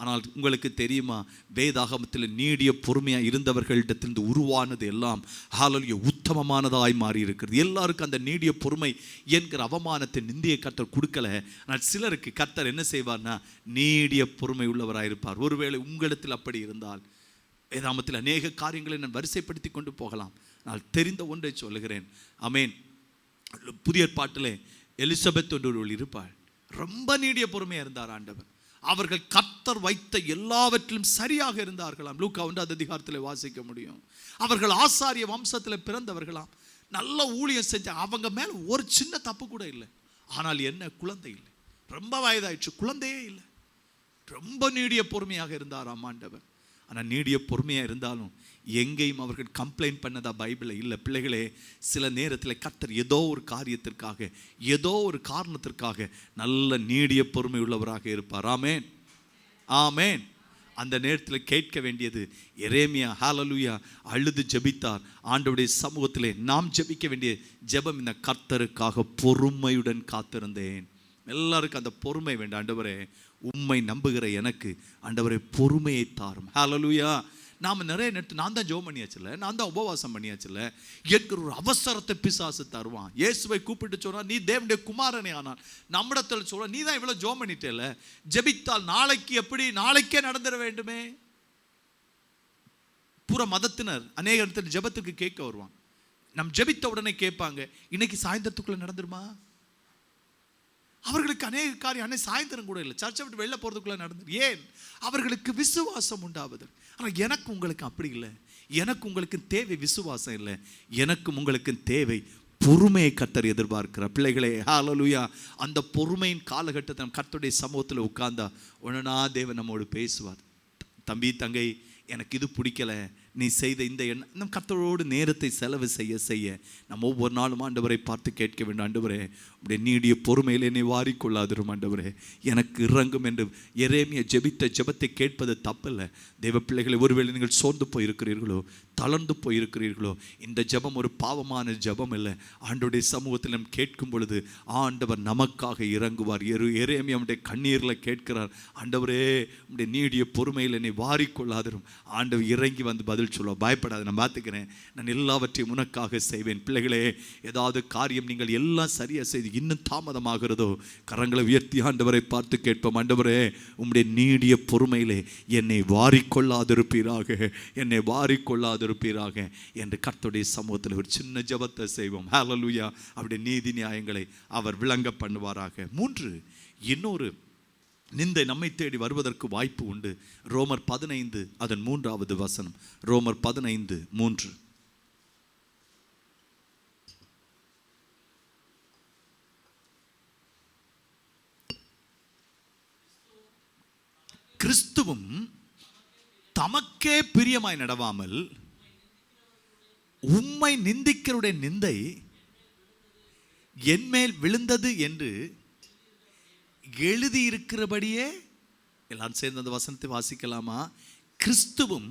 ஆனால் உங்களுக்கு தெரியுமா, வேதாகமத்தில் நீடிய பொறுமையாக இருந்தவர்களிடத்திலிருந்து உருவானது எல்லாம் ஹல்லேலூயா உத்தமமானதாய் மாறி இருக்கிறது. எல்லாருக்கும் அந்த நீடிய பொறுமை என்கிற அவமானத்தை நிந்திய கர்த்தர் கொடுக்கல. ஆனால் சிலருக்கு கர்த்தர் என்ன செய்வார்னா நீடிய பொறுமை உள்ளவராக இருப்பார். ஒருவேளை உங்களிடத்தில் அப்படி இருந்தால், வேதாகமத்தில் அநேக காரியங்களை நான் வரிசைப்படுத்தி கொண்டு போகலாம். நான் தெரிந்த ஒன்றை சொல்லுகிறேன். ஆமென். புதிய ஏற்பாட்டிலே எலிசபெத் ஒருவள் இருப்பாள். ரொம்ப நீடிய பொறுமையாக இருந்தார் ஆண்டவர். அவர்கள் கர்த்தர் வைத்த எல்லாவற்றிலும் சரியாக இருந்தார்களாம். லூக்கா 1 அதிகாரத்தில் வாசிக்க முடியும். அவர்கள் ஆசாரிய வம்சத்தில் பிறந்தவர்களாம். நல்ல ஊழியம் செஞ்ச அவங்க மேல ஒரு சின்ன தப்பு கூட இல்லை. ஆனால் என்ன, குழந்தை இல்லை. ரொம்ப வயதாயிடுச்சு, குழந்தையே இல்லை. ரொம்ப நீடிய பொறுமையாக இருந்தாராம் ஆண்டவர். ஆனால் நீடிய பொறுமையாக இருந்தாலும் எங்கேயும் அவர்கள் கம்ப்ளைண்ட் பண்ணதா பைபிளில் இல்லை. பிள்ளைகளே, சில நேரத்தில் கர்த்தர் ஏதோ ஒரு காரியத்திற்காக, ஏதோ ஒரு காரணத்திற்காக நல்ல நீடிய பொறுமை உள்ளவராக இருப்பார். ஆமேன், ஆமேன். அந்த நேரத்தில் கேட்க வேண்டியது, எரேமியா ஹல்லேலூயா அழுது ஜெபித்தார் ஆண்டவருடைய சமூகத்திலே. நாம் ஜெபிக்க வேண்டிய ஜெபம் இந்த கர்த்தருக்காக பொறுமையுடன் காத்திருந்தேன். எல்லாருக்கும் அந்த பொறுமை வேண்டாம். ஆண்டவரே, உம்மை நம்புகிற எனக்கு ஆண்டவரே பொறுமையை தாரும். ஹல்லேலூயா. நாம் நிறைய நேரத்தில் நான் தான் ஜெபம் பண்ணியாச்சுல்ல, நான் தான் உபவாசம் பண்ணியாச்சுல்ல என்கிற ஒரு அவசரத்தை பிசாசு தருவான். இயேசுவை கூப்பிட்டு சொன்னா, நீ தேவனுடைய குமாரனே, ஆனால் நம்மிடத்தில் சொல்ல, நீ தான் இவ்வளோ ஜெபம் பண்ணிட்டேல, ஜெபித்தால் நாளைக்கு எப்படி, நாளைக்கே நடந்துட வேண்டுமே. பூரா மதத்தினர் அநேக இடத்துல ஜெபத்துக்கு கேட்க வருவாங்க. நம் ஜெபித்த உடனே கேட்பாங்க, இன்னைக்கு சாயந்தரத்துக்குள்ள நடந்துருமா? அவர்களுக்கு அநேக காரியம் அன்னைக்கு சாயந்தரம் கூட இல்லை, சர்ச்சை விட்டு வெளில போகிறதுக்குள்ள நடந்தது. ஏன்? அவர்களுக்கு விசுவாசம் உண்டாவது. ஆனால் எனக்கு உங்களுக்கு அப்படி இல்லை. எனக்கு உங்களுக்கு தேவை விசுவாசம் இல்லை, எனக்கும் உங்களுக்கு தேவை பொறுமையை கர்த்தர் எதிர்பார்க்கிறார். பிள்ளைகளே, ஹல்லேலூயா. அந்த பொறுமையின் காலகட்டத்தை கர்த்தருடைய சமூகத்தில் உட்கார்ந்தா ஒன்னா தேவன் நம்மோடு பேசுவார். தம்பி, தங்கை, எனக்கு இது பிடிக்கல, நீ செய்த இந்த எண்ணம். நம் கர்த்தரோடு நேரத்தை செலவு செய்ய செய்ய நம்ம ஒவ்வொரு நாளும் ஆண்டவரை பார்த்து கேட்க வேண்டும், ஆண்டவரே உடைய நீடிய பொறுமையில் என்னை வாரிக்கொள்ளாதிரும் ஆண்டவரே, எனக்கு இறங்கும் என்று எரேமியா ஜெபித்த ஜெபத்தை கேட்பது தப்பில்லை. தேவ பிள்ளைகளை, ஒருவேளை நீங்கள் சோர்ந்து போயிருக்கிறீர்களோ, தளர்ந்து போயிருக்கிறீர்களோ, இந்த ஜெபம் ஒரு பாவமான ஜெபம் இல்லை. ஆண்டவருடைய சமூகத்தில் நாம் கேட்கும் பொழுது ஆண்டவர் நமக்காக இறங்குவார். எரேமியா அவனுடைய கண்ணீரில் கேட்கிறார், ஆண்டவரே உடைய நீடிய பொறுமையில் என்னை வாரிக்கொள்ளாதிரும். ஆண்டவர் இறங்கி வந்து பதில் சொல்லுவோம், பயப்படாத, நான் பார்த்துக்கிறேன், நான் எல்லாவற்றையும் உனக்காக செய்வேன். பிள்ளைகளே, ஏதாவது காரியம் நீங்கள் எல்லாம் சரியாக செய்து இன்னும் தாமதமாகிறதோ, கரங்களை உயர்த்தி ஆண்டவரை பார்த்து கேட்போம், ஆண்டவரே உம்முடைய நீடிய பொறுமையிலே என்னை வாரிக்கொள்ளாதிருப்பீராக, என்னை வாரிக்கொள்ளாதிருப்பீராக என்று கர்த்தருடைய சமூகத்தில் ஒரு சின்ன ஜெபத்தை செய்வோம். ஹல்லேலூயா. அவருடைய நீதி நியாயங்களை அவர் விளங்க பண்ணுவாராக. 3, இன்னொரு நிந்தை நம்மை தேடி வருவதற்கு வாய்ப்பு உண்டு. ரோமர் 15 அதன் 3வது வசனம். ரோமர் 15:3. கிறிஸ்துவும் தமக்கே பிரியமாய் நடவாமல் உம்மை நிந்திக்கிறவருடைய நிந்தை என்மேல் விழுந்தது என்று எழுதியிருக்கிறபடியே. எல்லாரும் சேர்ந்து அந்த வசனத்தை வாசிக்கலாமா? கிறிஸ்துவும்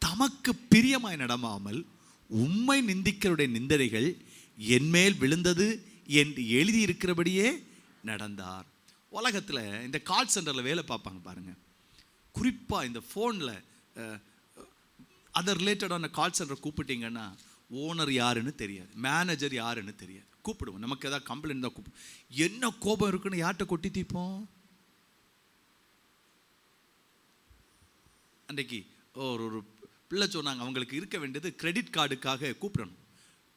தமக்கு பிரியமாய் நடவாமல் உம்மை நிந்திக்கிறவருடைய நிந்தனைகள் என்மேல் விழுந்தது என்று எழுதியிருக்கிறபடியே நடந்தார். உலகத்தில் இந்த கால் சென்டரில் வேலை பார்ப்பாங்க பாருங்க, குறிப்பாக இந்த ஃபோனில் அதர் ரிலேட்டடான கால் சென்டர் கூப்பிட்டீங்கன்னா ஓனர் யாருன்னு தெரியாது, மேனேஜர் யாருன்னு தெரியாது. கூப்பிடுவோம், நமக்கு ஏதாவது கம்ப்ளைண்ட் தான் கூப்பிடுவோம். என்ன கோபம் இருக்குன்னு யார்கிட்ட கொட்டி தீப்போம்? அன்றைக்கு ஒரு பிள்ளை சொன்னாங்க, அவங்களுக்கு இருக்க வேண்டியது கிரெடிட் கார்டுக்காக கூப்பிடணும்.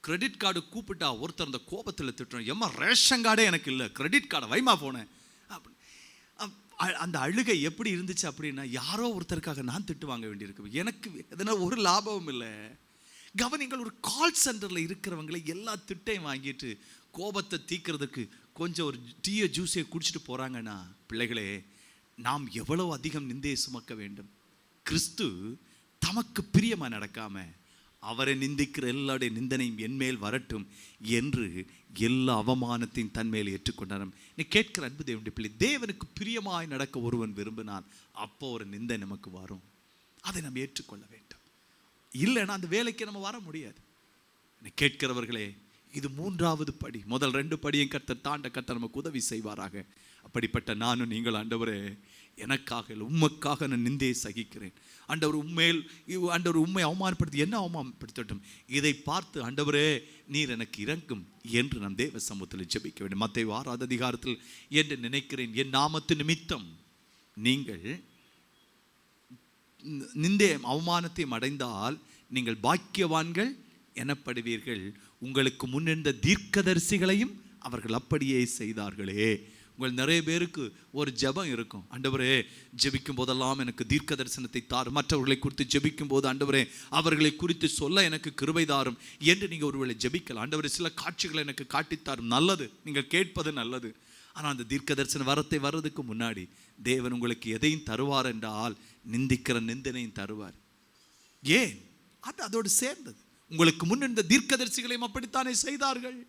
கிரெடிட் கார்டு கூப்பிட்டா ஒருத்தர் அந்த கோபத்தில் திட்டுறோம், ஏம்மா ரேஷன் கார்டே எனக்கு இல்லை, கிரெடிட் கார்டை வைமா போனேன். அந்த அழுகை எப்படி இருந்துச்சு அப்படின்னா, யாரோ ஒருத்தருக்காக நான் திட்டு வாங்க வேண்டியிருக்கு, எனக்கு எதனால் ஒரு லாபமும் இல்லை. கவனிங்கள், ஒரு கால் சென்டரில் இருக்கிறவங்களை எல்லா திட்டையும் வாங்கிட்டு கோபத்தை தீக்கிறதுக்கு கொஞ்சம் ஒரு டீயை ஜூஸையை குடிச்சிட்டு போகிறாங்கன்னா, பிள்ளைகளே, நாம் எவ்வளோ அதிகம் நிந்தையை சுமக்க வேண்டும். கிறிஸ்து தமக்கு பிரியமாக நடக்காமல் அவரை நிந்திக்கிற எல்லாருடைய நிந்தனையும் என்மேல் வரட்டும் என்று எல்லா அவமானத்தையும் தன்மேல் ஏற்றுக்கொண்டார். நீ கேட்கிற அன்பு தேவனுடைய பிள்ளை, தேவனுக்கு பிரியமாய் நடக்க ஒருவன் விரும்பினான், அப்போ ஒரு நிந்தை நமக்கு வரும், அதை நம்ம ஏற்றுக்கொள்ள வேண்டும். இல்லைன்னா அந்த வேலைக்கு நம்ம வர முடியாது. நீ கேட்கிறவர்களே, இது 3வது படி. முதல் 2 படியும் கர்த்தர் தாண்ட கர்த்தர் நமக்கு உதவி செய்வாராக. அப்படிப்பட்ட நானும் நீங்கள், ஆண்டவரே எனக்காக இல்லை உண்மைக்காக நான் நிந்தையை சகிக்கிறேன். ஆண்டவர் உண்மையில் ஆண்டவர் உண்மை அவமானப்படுத்தி என்ன அவமானப்படுத்தட்டும், இதை பார்த்து ஆண்டவரே நீர் எனக்கு இறங்கும் என்று நம் தேவ சமூகத்தில் ஜெபிக்க வேண்டும். மத்தேயு 6வது அதிகாரத்தில் என்று நினைக்கிறேன், என் நாமத்து நிமித்தம் நீங்கள் நிந்தையும் அவமானத்தையும் அடைந்தால் நீங்கள் பாக்கியவான்கள் எனப்படுவீர்கள். உங்களுக்கு முன்னிருந்த தீர்க்கதரிசிகளையும் அவர்கள் அப்படியே செய்தார்களே. உங்கள் நிறைய பேருக்கு ஒரு ஜெபம் இருக்கும். ஆண்டவரே, ஜெபிக்கும் போதெல்லாம் எனக்கு தீர்க்க தரிசனத்தை தாரும், மற்றவர்களை குறித்து ஜெபிக்கும் போது ஆண்டவரே அவர்களை குறித்து சொல்ல எனக்கு கிருபை தாரும் என்று நீங்கள் ஒருவேளை ஜெபிக்கலாம். ஆண்டவரே, சில காட்சிகளை எனக்கு காட்டித்தாரும். நல்லது, நீங்கள் கேட்பது நல்லது. ஆனால் அந்த தீர்க்க தரிசன வரத்தை வர்றதுக்கு முன்னாடி தேவன் உங்களுக்கு எதையும் தருவார் என்றால் நிந்திக்கிற நிந்தனையும் தருவார். ஏன்? அது அதோடு சேர்ந்தது. உங்களுக்கு முன் இந்த தீர்க்கதரிசிகளையும் அப்படித்தானே செய்தார்கள்.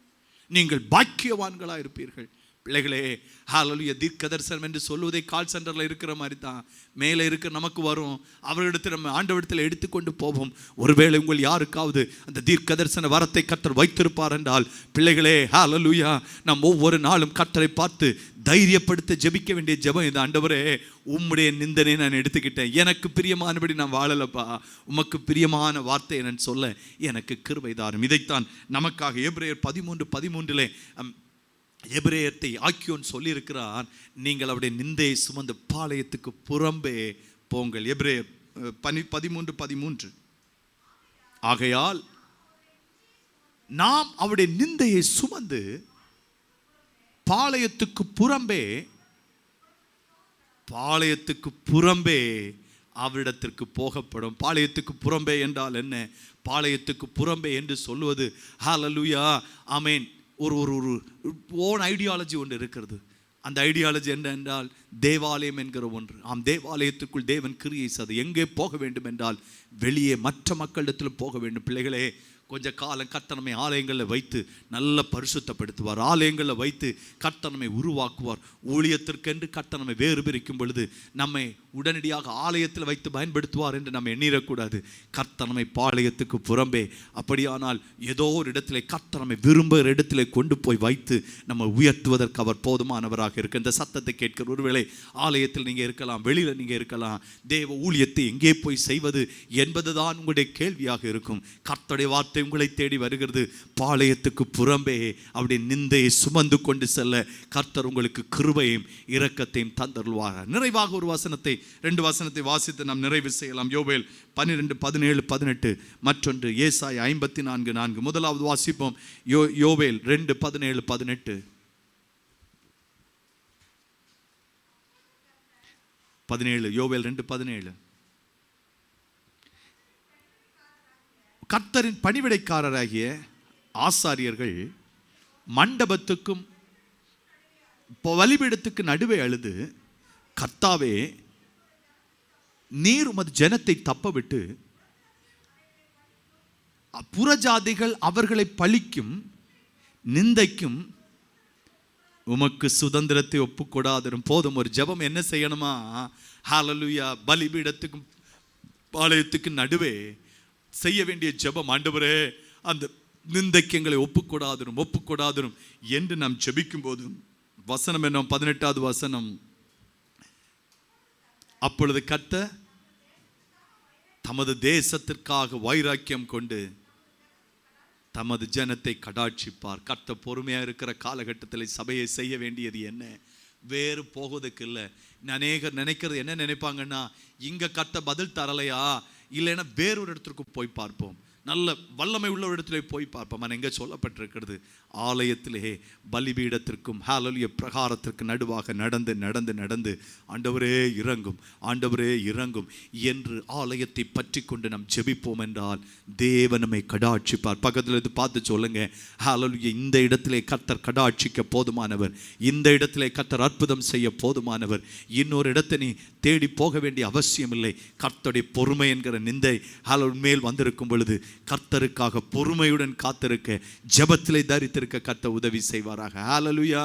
நீங்கள் பாக்கியவான்களாக இருப்பீர்கள். பிள்ளைகளே, ஹல்லேலூயா. தீர்க்க தரிசனம் என்று சொல்லுவதை கால் சென்டரில் இருக்கிற மாதிரி தான் மேலே இருக்கிற நமக்கு வரும். அவர்களிடத்தில் நம்ம ஆண்டவரிடத்தில் எடுத்துக்கொண்டு போவோம். ஒருவேளை உங்கள் யாருக்காவது அந்த தீர்க்க தரிசன வரத்தை கர்த்தர் வைத்திருப்பார் என்றால், பிள்ளைகளே, ஹல்லேலூயா, நாம் ஒவ்வொரு நாளும் கர்த்தரை பார்த்து தைரியப்படுத்த ஜெபிக்க வேண்டிய ஜெபம் இது. ஆண்டவரே, உம்முடைய நிந்தனை நான் எடுத்துக்கிட்டேன், எனக்கு பிரியமானபடி நான் வாழலப்பா, உமக்கு பிரியமான வார்த்தையை நான் சொல்ல எனக்கு கிருபை தாரும். இதைத்தான் நமக்காக எபிரேயர் 13:13 எபிரேயத்தை ஆக்கியோன் சொல்லியிருக்கிறான். நீங்கள் அவருடைய நிந்தையை சுமந்து பாளையத்துக்கு புறம்பே போங்கள். எபிரேயர் 13:13 ஆகையால் நாம் அவருடைய நிந்தையை சுமந்து பாளையத்துக்கு புறம்பே அவரிடத்திற்கு போகப்படும். பாளையத்துக்கு புறம்பே என்றால் என்ன? பாளையத்துக்கு புறம்பே என்று சொல்லுவது, ஹல்லேலூயா, ஆமென், ஒரு ஓன் ஐடியாலஜி ஒன்று இருக்கிறது. அந்த ஐடியாலஜி என்ன என்றால் தேவாலயம் என்கிற ஒன்று. தேவாலயத்துக்குள் தேவன் கிரியை செய்து எங்கே போக வேண்டும் என்றால் வெளியே மற்ற மக்களிடத்தில் போக வேண்டும். பிள்ளைகளே, கொஞ்ச காலம் கர்த்தர் நம்மை ஆலயங்களில் வைத்து நல்ல பரிசுத்தப்படுத்துவார். ஆலயங்களில் வைத்து கர்த்தர் நம்மை உருவாக்குவார். ஊழியத்திற்கென்று கர்த்தர் நம்மை வேறு பிரிக்கும் பொழுது நம்மை உடனடியாக ஆலயத்தில் வைத்து பயன்படுத்துவார் என்று நம்ம எண்ணிடக்கூடாது. கர்த்தர் நம்மை பாளையத்துக்கு புறம்பே, அப்படியானால் ஏதோ ஒரு இடத்துல கர்த்தர் நம்மை விரும்புகிற இடத்துல கொண்டு போய் வைத்து நம்ம உயர்த்துவதற்கு அவர் போதுமானவராக இருக்கு. இந்த சத்தத்தை கேட்கிற ஒருவேளை ஆலயத்தில் நீங்கள் இருக்கலாம், வெளியில் நீங்கள் இருக்கலாம். தேவ ஊழியத்தை எங்கே போய் செய்வது என்பதுதான் உங்களுடைய கேள்வியாக இருக்கும். கர்த்தருடைய வார்த்தை உங்களை தேடி வருகிறது. பாளையத்துக்கு புறம்பே அவருடைய நிந்தையை சுமந்து கொண்டு செல்ல கர்த்தர் உங்களுக்கு கிருபையும் இரக்கத்தையும் தந்தருள்வார். நிறைவாக ஒரு வசனத்தை, 2 வசனத்தை வாசித்து நாம் நிறைவு செய்யலாம். யோவேல் 12:17-18, மற்றொன்று ஏசாயா 54:4. முதலாவது வாசிப்போம். யோவேல் 2:17-18. 17, யோவேல் 2:17. கர்த்தரின் பணிவிடைக்காரராகிய ஆசாரியர்கள் மண்டபத்துக்கும் பலிபீடத்துக்கு நடுவே அழுது, கர்த்தாவே, நீர் உமது ஜனத்தை தப்பவிட்டு புறஜாதிகள் அவர்களை பழிக்கும் நிந்தைக்கும் உமக்கு சுதந்திரத்தை ஒப்புக்கொடாதரும். போதும். ஒரு ஜெபம் என்ன செய்யணுமா? ஹல்லேலூயா. பலிபீடத்துக்கும் பாளையத்துக்கு நடுவே செய்ய வேண்டிய ஜெபம், ஆண்டவரே, அந்த நிந்தைக்கு எங்களை ஒப்புக்கொடாதரும் என்று நாம் ஜெபிக்கும் போது வசனம் என்ன? 18வது வசனம். அப்பொழுது கர்த்தர் தமது தேசத்திற்காக வைராக்கியம் கொண்டு தமது ஜனத்தை கடாட்சிப்பார். கர்த்தர் பொறுமையா இருக்கிற காலகட்டத்தில் சபையை செய்ய வேண்டியது என்ன? வேறு போவதுக்கு இல்லை. அநேகர் நினைக்கிறது என்ன நினைப்பாங்கன்னா, இங்க கர்த்தர் பதில் தரலையா, இல்லைன்னா வேறொரு இடத்திற்கு போய் பார்ப்போம், நல்ல வல்லமை உள்ள ஒரு இடத்துல போய் பார்ப்போம். ஆனால் எங்கே சொல்லப்பட்டிருக்கிறது? ஆலயத்திலே பலிபீடத்திற்கும் ஹல்லேலூயா பிரகாரத்திற்கு நடுவாக நடந்து ஆண்டவரே இறங்கும் என்று ஆலயத்தை பற்றி கொண்டு நாம் ஜெபிப்போம் என்றால் தேவன் நம்மை கடாட்சிப்பார். பக்கத்தில் இது பார்த்து சொல்லுங்க, ஹல்லேலூயா, இந்த இடத்திலே கர்த்தர் கடாட்சிக்க போதுமானவர், இந்த இடத்திலே கர்த்தர் அற்புதம் செய்ய போதுமானவர். இன்னொரு இடத்தை நீ தேடி போக வேண்டிய அவசியம் இல்லை. கர்த்தருடைய பொறுமை என்கிற நிந்தை மேல் வந்திருக்கும் பொழுது கர்த்தருக்காக பொறுமையுடன் காத்திருக்க, ஜெபத்திலே தரித்திருக்க கர்த்தர் உதவி செய்வாராக. ஹல்லேலூயா.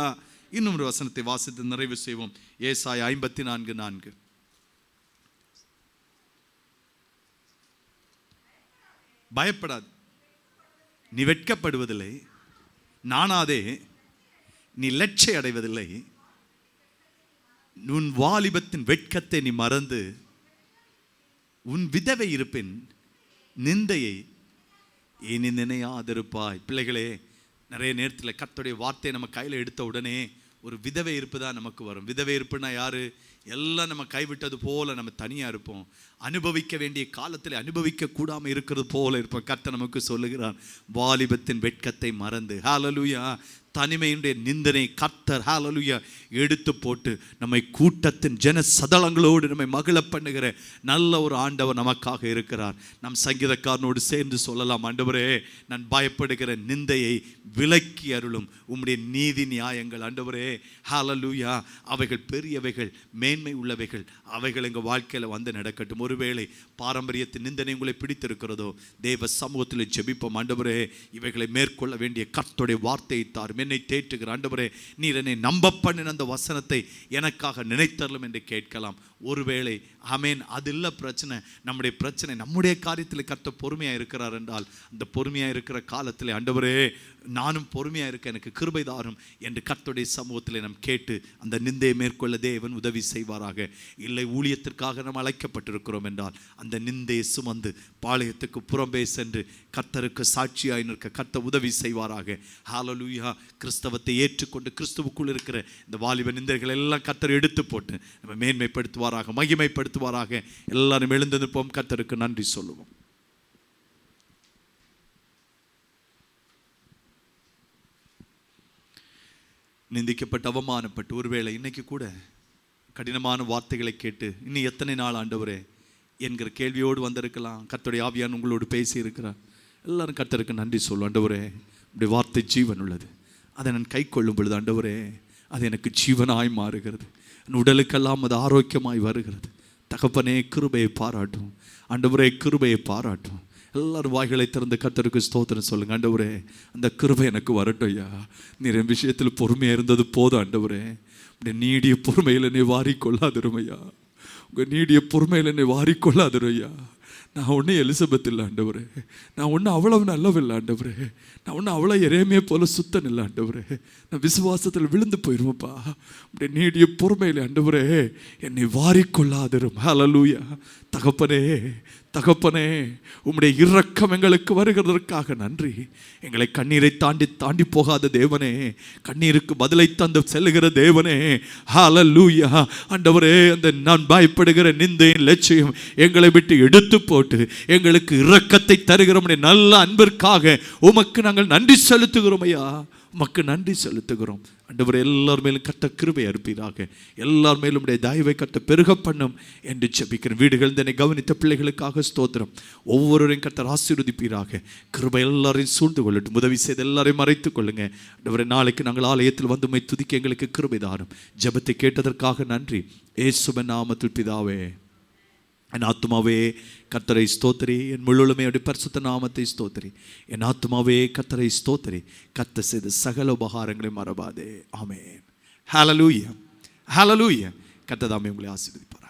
இன்னும் ஒரு வசனத்தை வாசித்து நிறைவு செய்வோம். ஏசாயா 54:4. பயப்படாது, நீ வெட்கப்படுவதில்லை, நானாதே, நீ லட்சை அடைவதில்லை, உன் வாலிபத்தின் வெட்கத்தை நீ மறந்து உன் விதவை இருப்பின் நிந்தையை இனி நினையாதிருப்பாய். பிள்ளைகளே, நிறைய நேரத்தில் கர்த்தருடைய வார்த்தையை நம்ம கையில் எடுத்த உடனே ஒரு விதவை இருப்பு தான் நமக்கு வரும். விதவை இருப்புனா யாரு? எல்லாம் நம்ம கைவிட்டது போல நம்ம தனியாக இருப்போம். அனுபவிக்க வேண்டிய காலத்தில் அனுபவிக்க கூடாமல் இருக்கிறது போல இருப்போம். கர்த்தர் நமக்கு சொல்லுகிறார், வாலிபத்தின் வெட்கத்தை மறந்து, ஹல்லேலூயா, தனிமையுடைய நிந்தனை கர்த்தர் ஹல்லேலூயா எடுத்து போட்டு நம்மை கூட்டத்தின் ஜன சதளங்களோடு நம்மை மகிழ பண்ணுகிற நல்ல ஒரு ஆண்டவர் நமக்காக இருக்கிறார். நம் சங்கீதக்காரனோடு சேர்ந்து சொல்லலாம், ஆண்டவரே, நான் பயப்படுகிற நிந்தையை விலக்கி அருளும் உம்முடைய நீதி நியாயங்கள் ஆண்டவரே, ஹல்லேலூயா, அவைகள் பெரியவைகள், மேன்மை உள்ளவைகள், அவைகள் எங்கள் வாழ்க்கையில் வந்து நடக்கட்டும். ஒருவேளை பாரம்பரியத்தின் நிந்தனை உங்களை பிடித்திருக்கிறதோ, தேவ சமூகத்தில் ஜெபிப்போம். ஆண்டவரே, இவைகளை மேற்கொள்ள வேண்டிய கர்த்தருடைய வார்த்தையை தாரும். என்னை தேற்றுகிற ஆண்டவரே, நீர் என்னை நம்ப பண்ணின அந்த வசனத்தை எனக்காக நினைத்தரலும் என்று கேட்கலாம். ஒருவேளை ஆமேன், அது இல்லை பிரச்சனை. நம்முடைய பிரச்சனை நம்முடைய காரியத்தில் கர்த்தர் பொறுமையாக இருக்கிறார் என்றால், அந்த பொறுமையாக இருக்கிற காலத்தில் ஆண்டவரே, நானும் பொறுமையாக இருக்க எனக்கு கிருபை தாரும் என்று கர்த்தருடைய சமூகத்தில் நாம் கேட்டு அந்த நிந்தையை மேற்கொள்ள தேவன் உதவி செய்வாராக. இல்லை ஊழியத்திற்காக நாம் அழைக்கப்பட்டிருக்கிறோம் என்றால், அந்த நிந்தையை சுமந்து பாளையத்துக்கு புறம்பே சென்று கர்த்தருக்கு சாட்சியாய் நிற்க கர்த்தர் உதவி செய்வாராக. ஹல்லேலூயா. கிறிஸ்தவத்தை ஏற்றுக்கொண்டு கிறிஸ்துவுக்குள் இருக்கிற இந்த வாலிப நிந்தைகள் எல்லாம் கர்த்தர் எடுத்து போட்டு நம்ம மேன்மைப்படுத்துவாராக, மகிமைப்படுத்துவாராக. எல்லாரும் எழுந்து நிற்போம், கர்த்தருக்கு நன்றி சொல்லுவோம். நிந்திக்கப்பட்டு அவமானப்பட்டு ஒருவேளை இன்னைக்கு கூட கடினமான வார்த்தைகளை கேட்டு இன்னும் எத்தனை நாள் ஆண்டவரே என்கிற கேள்வியோடு வந்திருக்கலாம். கர்த்தருடைய ஆவியான் உங்களோடு பேசி இருக்கிறார். எல்லாரும் கர்த்தருக்கு நன்றி சொல்லும். ஆண்டவரே, உடைய வார்த்தை ஜீவன் உள்ளது. அதை நான் கை கொள்ளும் பொழுது ஆண்டவரே, அது எனக்கு ஜீவனாய் மாறுகிறது. என் உடலுக்கெல்லாம் அது ஆரோக்கியமாய் வருகிறது. தகப்பனே, கிருபையை பாராட்டும். ஆண்டவரே, கிருபையை பாராட்டும். எல்லாரும் வாய்களை திறந்து கர்த்தருக்கு ஸ்தோத்திரம் சொல்லுங்க. ஆண்டவரே, அந்த கிருபை எனக்கு வரட்டும் ஐயா. நீர் என் விஷயத்தில் பொறுமையாக இருந்தது போதும் ஆண்டவரே. உடைய நீடிய பொறுமையில் என்னை வாரிக்கொள்ளாதிரும் ஐயா. உங்கள் நீடிய பொறுமையில் என்னை வாரிக்கொள்ளாதிரும் ஐயா. நான் ஒன்றும் எலிசபெத் இல்லை ஆண்டவரே. நான் ஒன்றும் அவ்வளவு நல்லவில்லை ஆண்டவரே. நான் ஒன்றும் அவ்வளோ எரேமையை போல சுத்தன் இல்லை ஆண்டவரே. நான் விசுவாசத்தில் விழுந்து போயிடுவேன்ப்பா. உடைய நீடிய பொறுமையில் ஆண்டவரே என்னை வாரிக்கொள்ளாதிரும். ஹல்லேலூயா. தகப்பனே, தகப்பனே, உம்முடைய இரக்கம் எங்களுக்கு வருகிறதற்காக நன்றி. எங்களை கண்ணீரை தாண்டி தாண்டி போகாத தேவனே, கண்ணீருக்கு பதிலை தந்து செல்லுகிற தேவனே, ஹல்லேலூயா. ஆண்டவரே, அந்த நான் பயப்படுகிற நிந்தையின் லட்சியம் எங்களை விட்டு எடுத்து போட்டு எங்களுக்கு இரக்கத்தை தருகிற நல்ல அன்பிற்காக உமக்கு நாங்கள் நன்றி செலுத்துகிறோம் ஐயா. உமக்கு நன்றி செலுத்துகிறோம் ஆண்டவரே. எல்லார் மேலும் கர்த்தர் கிருபை அருப்பீராக. எல்லார் மேலும் உடைய தயவை கர்த்தர் பெருக பண்ணும் என்று ஜெபிக்கிறேன். வீடுகள் என்னை கவனித்த பிள்ளைகளுக்காக ஸ்தோத்திரம். ஒவ்வொருவரையும் கர்த்தர் ஆசீர்வதிப்பீராக. கிருபை எல்லாரையும் சூழ்ந்து கொள்ளட்டும். உதவி செய்து எல்லாரையும் மறைத்துக் கொள்ளுங்க ஆண்டவரே. நாளைக்கு நாங்கள் ஆலயத்தில் வந்து உம்மை துதிக்க எங்களுக்கு கிருபை தாரும். ஜெபத்தை கேட்டதற்காக நன்றி. இயேசுவின் நாமத்தில் பிதாவே. என் ஆத்துமாவே கர்த்தரை ஸ்தோத்திரி, என் முழுமே அவருடைய பரிசுத்த நாமத்தை ஸ்தோத்திரி. என் ஆத்துமாவே கர்த்தரை ஸ்தோத்திரி, கர்த்தர் செய்த சகல உபகாரங்களை மறவாதே. ஆமென். ஹல்லேலூயா, ஹல்லேலூயா. கர்த்தர் தாமே உங்களை ஆசீர்வதிப்பார்.